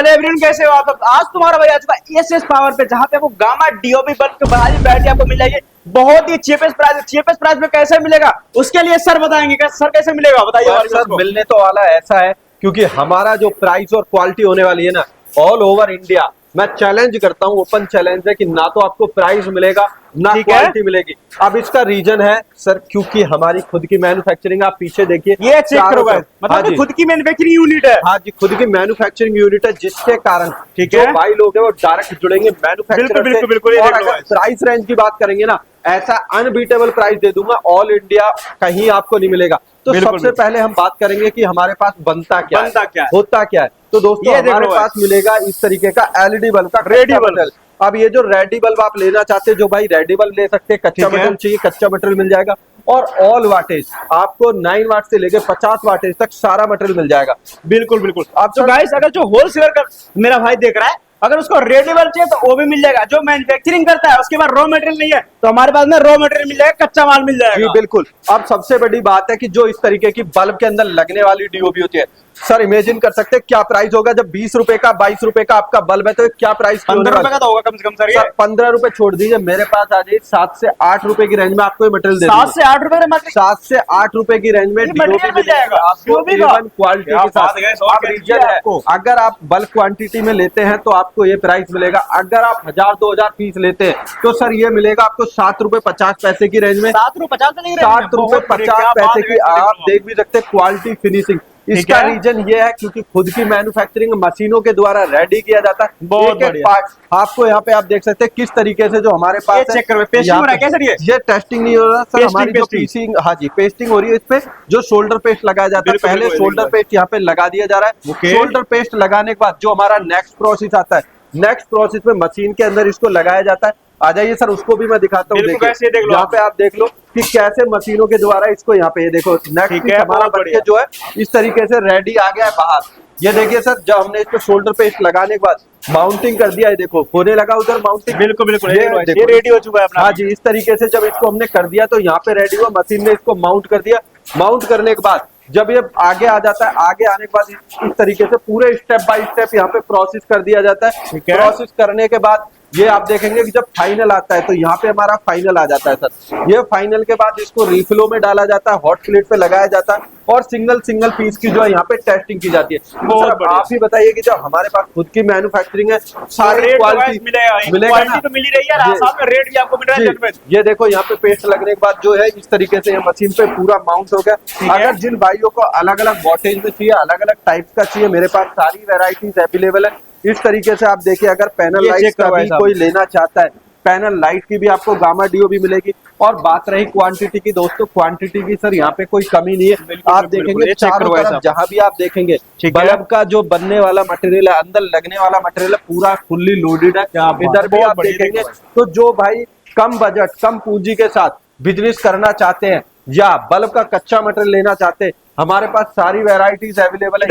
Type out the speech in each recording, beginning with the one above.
Hello everyone, कैसे हो आप? आज तुम्हारा भाई आ चुका एसएस पावर पे, जहाँ पे वो गामा डीओबी बल्ब की बाहरी बैटरी आपको मिल जाएगी बहुत ही चीपेस्ट प्राइस। चीपेस्ट प्राइस में कैसे मिलेगा उसके लिए सर बताएंगे। सर कैसे मिलेगा बताइए। सर मिलने तो वाला ऐसा है, क्योंकि हमारा जो प्राइस और क्वालिटी होने वाली है ना, ऑल ओवर इंडिया मैं चैलेंज करता हूँ, ओपन चैलेंज है कि ना तो आपको प्राइस मिलेगा ना क्वालिटी मिलेगी। अब इसका रीजन है सर, क्योंकि हमारी खुद की मैन्युफैक्चरिंग, आप पीछे देखिए, ये चेक करो गाइस, मतलब हाँ खुद की मैन्युफैक्चरिंग यूनिट है। हाँ जी, खुद की मैन्युफैक्चरिंग यूनिट है, जिसके कारण जो भाई लोग हैं वो डायरेक्ट जुड़ेंगे मैन्युफैक्चरर से। बिल्कुल। और अगर प्राइस रेंज की बात करेंगे ना, ऐसा अनबीटेबल प्राइस दे दूंगा, ऑल इंडिया कहीं आपको नहीं मिलेगा। तो सबसे पहले हम बात करेंगे कि हमारे पास बनता क्या है, होता क्या है। तो दोस्तों हमारे पास मिलेगा इस तरीके का एलईडी बल्ब का रेडी बल्ब। अब ये जो रेडी बल्ब आप लेना चाहते हैं, जो भाई रेडी बल्ब ले सकते हैं, कच्चा मटेरियल चाहिए कच्चा मटेरियल मिल जाएगा। और ऑल वाटेज आपको 9 वाट से लेकर 50 वाटेज तक सारा मटेरियल मिल जाएगा। बिल्कुल। अब तो गाइस, अगर जो होलसेलर का मेरा भाई देख रहा है, अगर उसको रेडी बल्ब चाहिए तो वो भी मिल जाएगा। जो मैन्युफैक्चरिंग करता है उसके बाद रॉ मटेरियल नहीं है तो हमारे पास में रॉ मटेरियल मिल जाएगा, कच्चा माल मिल जाएगा। जी बिल्कुल। अब सबसे बड़ी बात है कि जो इस तरीके की बल्ब के अंदर लगने वाली डीओबी होती है, सर इमेजिन कर सकते हैं क्या प्राइस होगा जब 20 रुपए का 22 रुपए का आपका बल्ब है, तो क्या प्राइस 15 रुपए का तो होगा कम से कम। सर 15 रुपए छोड़ दीजिए, मेरे पास आ जाइए 7 से 8 रुपए की रेंज में आपको ये मटेरियल दे 7 से 8 रुपए, 7 से 8 रुपए की रेंज में मटेरियल मिल जाएगा आपको इवन क्वालिटी के साथ। अब रीजन है, अगर आप बल्क क्वांटिटी में लेते हैं तो आपको ये प्राइस मिलेगा। अगर आप 1000-2000 पीस लेते हैं तो सर ये मिलेगा आपको 7 रुपए 50 पैसे की रेंज में। 7 रुपए 50 नहीं, 7 रुपए 50 पैसे की आप देख भी सकते हैं क्वालिटी फिनिशिंग। इसका रीजन ये है क्योंकि खुद की मैन्युफैक्चरिंग मशीनों के द्वारा रेडी किया जाता है। बहुत एक पार्ट आपको यहाँ पे आप देख सकते हैं किस तरीके से जो हमारे पास है। चेक करो, पेस्टिंग हो रहा है क्या सर? ये टेस्टिंग नहीं हो रहा सर, हमारी जो पीसिंग, हाँ जी पेस्टिंग हो रही है। इस पे जो शोल्डर पेस्ट लगाया जाता है, पहले शोल्डर पेस्ट यहाँ पे लगा दिया जा रहा है। शोल्डर पेस्ट लगाने के बाद जो हमारा नेक्स्ट प्रोसेस आता है, नेक्स्ट प्रोसेस में मशीन के अंदर इसको लगाया जाता है। आ जाइए सर, उसको भी मैं दिखाता हूँ। यहाँ पे आप देख लो कि कैसे मशीनों के द्वारा इसको, यहाँ पे ये देखो नेक्स्ट हमारा बनके जो है इस तरीके से रेडी आ गया है बाहर। ये देखिए सर, जब हमने इस पे शोल्डर पेस्ट लगाने के बाद माउंटिंग कर दिया है, देखो होने लगा उधर माउंटिंग। बिल्कुल ये रेडी हो चुका है अपना। हाँ जी, इस तरीके से जब इसको हमने कर दिया तो यहाँ पे रेडी हुआ, मशीन ने इसको माउंट कर दिया। माउंट करने के बाद जब ये आगे आ जाता है, आगे आने के बाद इस तरीके से पूरे स्टेप बाय स्टेप यहाँ पे प्रोसेस कर दिया जाता है। प्रोसेस करने के बाद ये आप देखेंगे कि जब फाइनल आता है तो यहाँ पे हमारा फाइनल आ जाता है सर। ये फाइनल के बाद इसको रिफ्लो में डाला जाता है, हॉट प्लेट पे लगाया जाता है और सिंगल पीस की जो है यहाँ पे टेस्टिंग की जाती है। तो आप ही बताइए कि जब हमारे पास खुद की मैन्युफैक्चरिंग है, सारी क्वालिटी मिलेगा ना, तो मिल ही रही है, साथ में रेट भी आपको मिल रहा है। ये देखो यहाँ पे पेस्ट लगने के बाद जो है इस तरीके से मशीन पे पूरा माउंट हो गया। अगर जिन भाइयों को अलग अलग वॉटेज में चाहिए, अलग अलग टाइप्स का चाहिए, मेरे पास सारी वेराइटीज अवेलेबल है। इस तरीके से आप देखिए, अगर पैनल लाइट का भी कोई लेना चाहता है, पैनल लाइट की भी आपको गामा डीओबी मिलेगी। और बात रही क्वांटिटी की, दोस्तों क्वांटिटी की सर यहाँ पे कोई कमी नहीं है। आप देखेंगे चारों तरफ जहां भी आप देखेंगे बल्ब का जो बनने वाला मटेरियल है, अंदर लगने वाला मटेरियल है, पूरा फुल्ली लोडेड है। इधर भी आप देखेंगे तो जो भाई कम बजट कम पूंजी के साथ बिजनेस करना चाहते हैं या बल्ब का कच्चा मटेरियल लेना चाहते हैं, हमारे पास सारी वैरायटीज अवेलेबल है।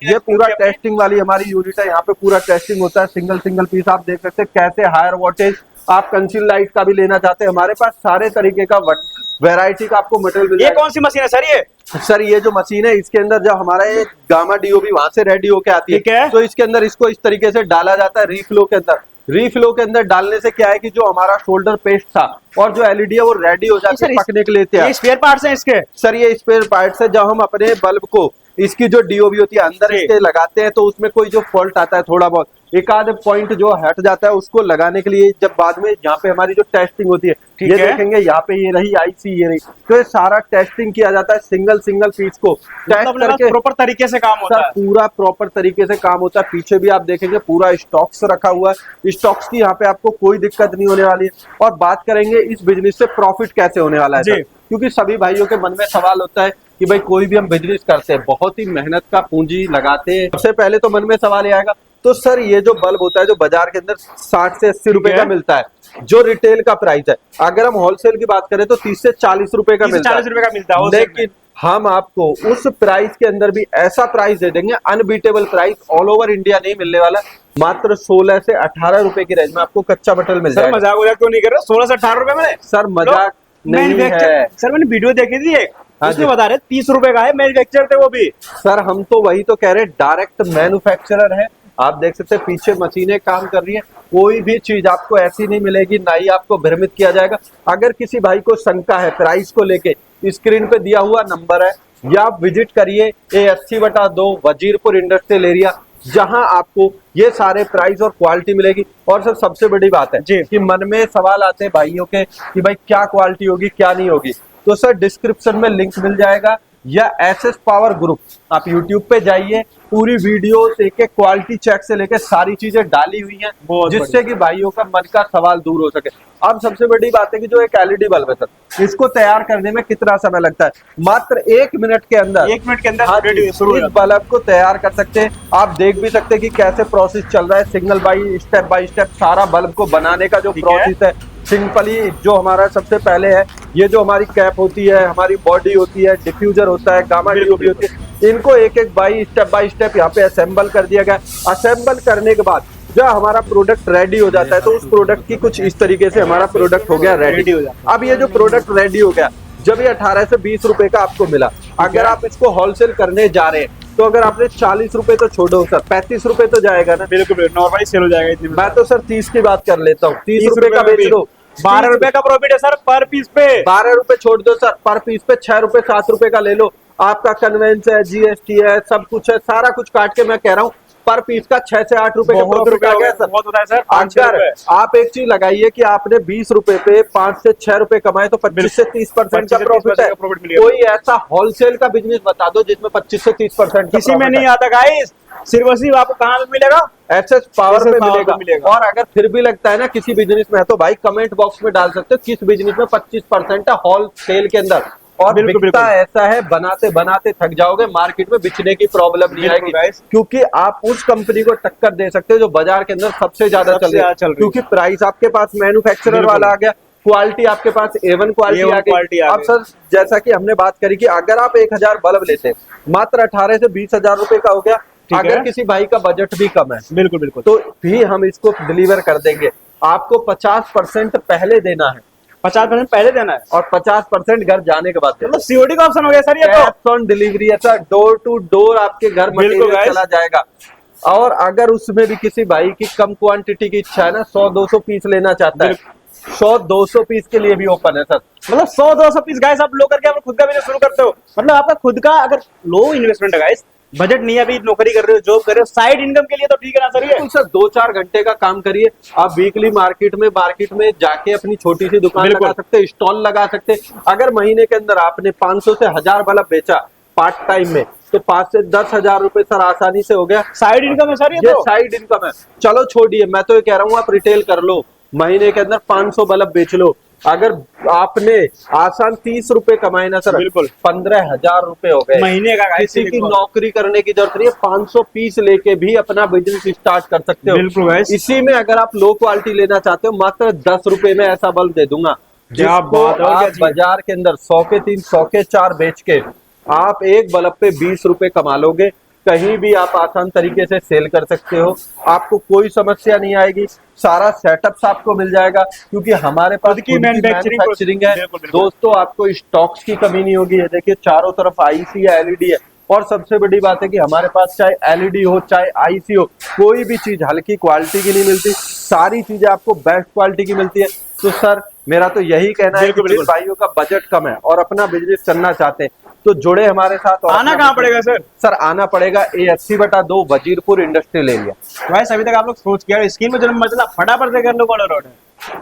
ये पूरा टेस्टिंग वाली हमारी यूनिट है, यहाँ पे पूरा टेस्टिंग होता है। सिंगल पीस आप देख सकते हैं कैसे हायर वोल्टेज आप कंसील लाइट का भी लेना चाहते हैं, हमारे पास सारे तरीके का वैरायटी का आपको मटेरियल मिल जाएगा। ये कौन सी मशीन है सर? ये जो मशीन है, इसके अंदर जब हमारा ये गामा डीओबी वहां से रेडी होके आती है तो इसके अंदर इसको इस तरीके से डाला जाता है रीफ्लो के अंदर। रीफ्लो के अंदर डालने से क्या है कि जो हमारा शोल्डर पेस्ट था और जो एलईडी है वो रेडी हो जाती है पकने के लिए तैयार। स्पेयर पार्ट्स हैं इसके? सर ये स्पेयर पार्ट्स है। जब हम अपने बल्ब को इसकी जो डीओबी होती है अंदर इसके लगाते हैं तो उसमें कोई जो फॉल्ट आता है, थोड़ा बहुत एक आध पॉइंट जो हट जाता है, उसको लगाने के लिए जब बाद में यहाँ पे हमारी जो टेस्टिंग होती है, ये देखेंगे यहाँ पे ये रही आईसी, ये रही, तो ये सारा टेस्टिंग किया जाता है। सिंगल पीस को टेस्ट करके प्रॉपर तरीके से काम होता है। पूरा प्रॉपर तरीके से काम होता है। पीछे भी आप देखेंगे पूरा स्टॉक्स रखा हुआ है, स्टॉक्स की यहाँ पे आपको कोई दिक्कत नहीं होने वाली है। और बात करेंगे इस बिजनेस से प्रॉफिट कैसे होने वाला है, क्योंकि सभी भाइयों के मन में सवाल होता है कि भाई कोई भी हम बिजनेस करते हैं, बहुत ही मेहनत का पूंजी लगाते हैं। सबसे पहले तो मन में सवाल ये आएगा, तो सर ये जो बल्ब होता है जो बाजार के अंदर 60 से 80 रुपए का मिलता है, जो रिटेल का प्राइस है, अगर हम होलसेल की बात करें तो 30 से 40 रुपए का मिलता है। लेकिन हम आपको उस प्राइस के अंदर भी ऐसा प्राइस दे देंगे, unbeatable price, all over India नहीं मिलने वाला। मात्र 16 से 18 रुपए की रेंज में आपको कच्चा मटेरियल मिल जाएगा। मजाक क्यों नहीं कर रहे? 16 से 18 रुपए में? सर मजाक नहीं है सर, मैंने वीडियो देखी थी, हाँ इसमें जी। बता रहे 30 रुपए का है, मैन्युफैक्चर थे वो भी। सर हम तो वही तो कह रहे हैं, डायरेक्ट मैन्युफैक्चरर है। आप देख सकते हैं पीछे मशीनें काम कर रही हैं, कोई भी चीज आपको ऐसी नहीं मिलेगी, ना ही आपको भ्रमित किया जाएगा। अगर किसी भाई को शंका है प्राइस को लेके, स्क्रीन पे दिया हुआ नंबर है, या आप विजिट करिए A80/2 वजीरपुर इंडस्ट्रियल एरिया, जहां आपको ये सारे प्राइस और क्वालिटी मिलेगी। और सर सबसे बड़ी बात है जी। कि मन में सवाल आते हैं भाइयों के कि भाई क्या क्वालिटी होगी क्या नहीं होगी, तो सर डिस्क्रिप्शन में लिंक मिल जाएगा, या एसएस पावर ग्रुप आप यूट्यूब पे जाइए, पूरी वीडियो एक एक क्वालिटी चेक से लेकर सारी चीजें डाली हुई हैं, बहुत जिससे कि भाइयों का मन का सवाल दूर हो सके। अब सबसे बड़ी बात है कि जो एक एलईडी बल्ब है सर, इसको तैयार करने में कितना समय लगता है? मात्र 1 मिनट के अंदर 1 मिनट के अंदर हाँ जी, शुरू हो इस जाता है। बल्ब को तैयार कर सकते हैं। आप देख भी सकते हैं कि कैसे प्रोसेस चल रहा है, सिग्नल बाय स्टेप सारा बल्ब को बनाने का जो ठीक है। प्रोसेस है। सिंपली जो हमारा सबसे पहले है, ये जो हमारी कैप होती है, हमारी बॉडी होती है, डिफ्यूजर होता है, गामा डीओबी होती है, इनको एक एक बाय स्टेप यहाँ पे असेंबल कर दिया गया। असेंबल करने के बाद जब हमारा प्रोडक्ट रेडी हो जाता है, तो उस प्रोडक्ट की कुछ इस तरीके से हमारा प्रोडक्ट हो गया रेडी हो जाता अब ये जो प्रोडक्ट रेडी हो गया, जब ये 18 से 20 रुपए का आपको मिला, अगर आप इसको होलसेल करने जा रहे हैं, तो अगर आपने 40 रुपए तो छोड़ो सर, 35 रुपए तो जाएगा ना। बिल्कुल नॉर्मली सेल हो जाएगा इतने में। मैं तो सर 30 की बात कर लेता हूँ, 30 रुपए का बेच दो, 12 रुपए का प्रॉफिट है सर पर पीस पे। 12 रुपए छोड़ दो सर, पर पीस पे 6 रुपए 7 रुपए का ले लो, आपका कन्वेंस है, जीएसटी है, सब कुछ है, सारा कुछ काट के मैं कह रहा हूँ पर पीस का 6 से 8 रुपए का बहुत प्रॉफिट रुपए आ हो गया गए, सर। बहुत होता है सर, 5-6 अगर रुपए। आप एक चीज लगाइए कि आपने 20 रुपए पे 5 से 6 रुपए कमाए, तो 25 से 30% 25 का से प्रॉफिट 30% है। का प्रॉफिट मिलेगा। कोई ऐसा होलसेल का बिजनेस बता दो जिसमें 25 से 30% किसी में नहीं आता गाइस, सिर्फ और सिर्फ आपको कहाँ पे मिलेगा? एसएस पावर SS पे पावर पे मिलेगा। मिलेगा। और अगर फिर भी लगता है ना किसी बिजनेस में है, तो भाई कमेंट बॉक्स में डाल सकते हो किस बिजनेस में 25% है होलसेल के अंदर। और बिल्कुल, बिकता बिल्कुल। ऐसा है, बनाते बनाते थक जाओगे, मार्केट में बिचने की प्रॉब्लम नहीं बिल्कुल आएगी, guys। क्योंकि आप उस कंपनी को टक्कर दे सकते हो जो बाजार के अंदर सबसे ज्यादा सबसे चल रही ज्यादा है, चल रही है। क्योंकि प्राइस आपके पास मैन्युफैक्चरर बिल्कुल। वाला आ गया, क्वालिटी आपके पास A1 क्वालिटी A1 आ क्वालिटी गई। आ अब गई। सर जैसा कि हमने बात करी कि अगर आप 1000 बल्ब लेते हैं, मात्र 18 से 20 हजार रुपए का हो गया। ठीक अगर है। किसी भाई का बजट भी कम है, बिल्कुल बिल्कुल। तो भी हम इसको डिलीवर कर देंगे। आपको 50% पहले देना है 50% पहले देना है, और 50% घर जाने के बाद देना मतलब सीओडी का ऑप्शन हो गया सर ये तो। कैश ऑन डिलीवरी है सर, डोर टू डोर आपके घर बिल्कुल मटेरियल guys। चला जाएगा। और अगर उसमें भी किसी भाई की कम क्वांटिटी की इच्छा है ना, 100-200 पीस लेना चाहता है, 100-200 पीस के लिए भी ओपन है सर। मतलब 100-200 पीस गाइस आप लो करके आप खुद का बिजनेस शुरू करते हो। मतलब आपका खुद का अगर लो इन्वेस्टमेंट है गाइस, बजट नहीं है, अभी नौकरी कर रहे हो, जॉब कर रहे हो, साइड इनकम के लिए तो ठीक है ना सर ये। बिल्कुल सर, 2-4 घंटे का काम करिए। आप वीकली मार्केट में जाके अपनी छोटी सी दुकान बिल्कुल। लगा सकते, स्टॉल लगा सकते। अगर महीने के अंदर आपने 500 से 1000 बल्ब बेचा पार्ट टाइम में, तो 5 से 10 हजार रुपए सर आसानी से हो गया। साइड इनकम है सर ये ये तो। साइड इनकम है। चलो छोड़िए, मैं तो ये कह रहा हूँ आप रिटेल कर लो, महीने के अंदर 500 बल्ब बेच लो। अगर आपने आसान 30 रुपए कमाए ना सर, बिल्कुल। 15,000 रुपए हो गए महीने का guys, किसी की देखो। नौकरी करने की जरूरत नहीं है, 500 पीस लेके भी अपना बिजनेस स्टार्ट कर सकते हो। बिल्कुल guys। इसी में अगर आप लो क्वालिटी लेना चाहते हो, मात्र 10 रुपए में ऐसा बल्ब दे दूंगा, क्या जिसको बात है, और क्या आप चाहिए? बाजार के अंदर 100 के 3, 100 के 4 बेच के आप एक बल्ब पे 20 रुपए कमा लोगे। कहीं भी आप आसान तरीके से सेल कर सकते हो, आपको कोई समस्या नहीं आएगी। सारा सेटअप आपको मिल जाएगा, क्योंकि हमारे पास खुद की मैन्युफैक्चरिंग है। बिल्कुल, बिल्कुल। दोस्तों आपको स्टॉक्स की कमी नहीं होगी। ये देखिए चारों तरफ आईसी है, एलईडी है। और सबसे बड़ी बात है कि हमारे पास चाहे एलईडी हो चाहे आईसी हो, कोई भी चीज हल्की क्वालिटी की नहीं मिलती, सारी चीजें आपको बेस्ट क्वालिटी की मिलती है। तो सर मेरा तो यही कहना है कि बिल्कुल, जिन बिल्कुल। भाइयों का बजट कम है और अपना बिजनेस करना चाहते हैं, तो जुड़े हमारे साथ। और आना अपना कहाँ पड़ेगा सर? सर आना पड़ेगा A80/2 Wazirpur industrial area. Guys अभी तक आप लोग सोच के स्क्रीन में जो नंबर चला फटाफट से कर लो, कॉलर रोड है।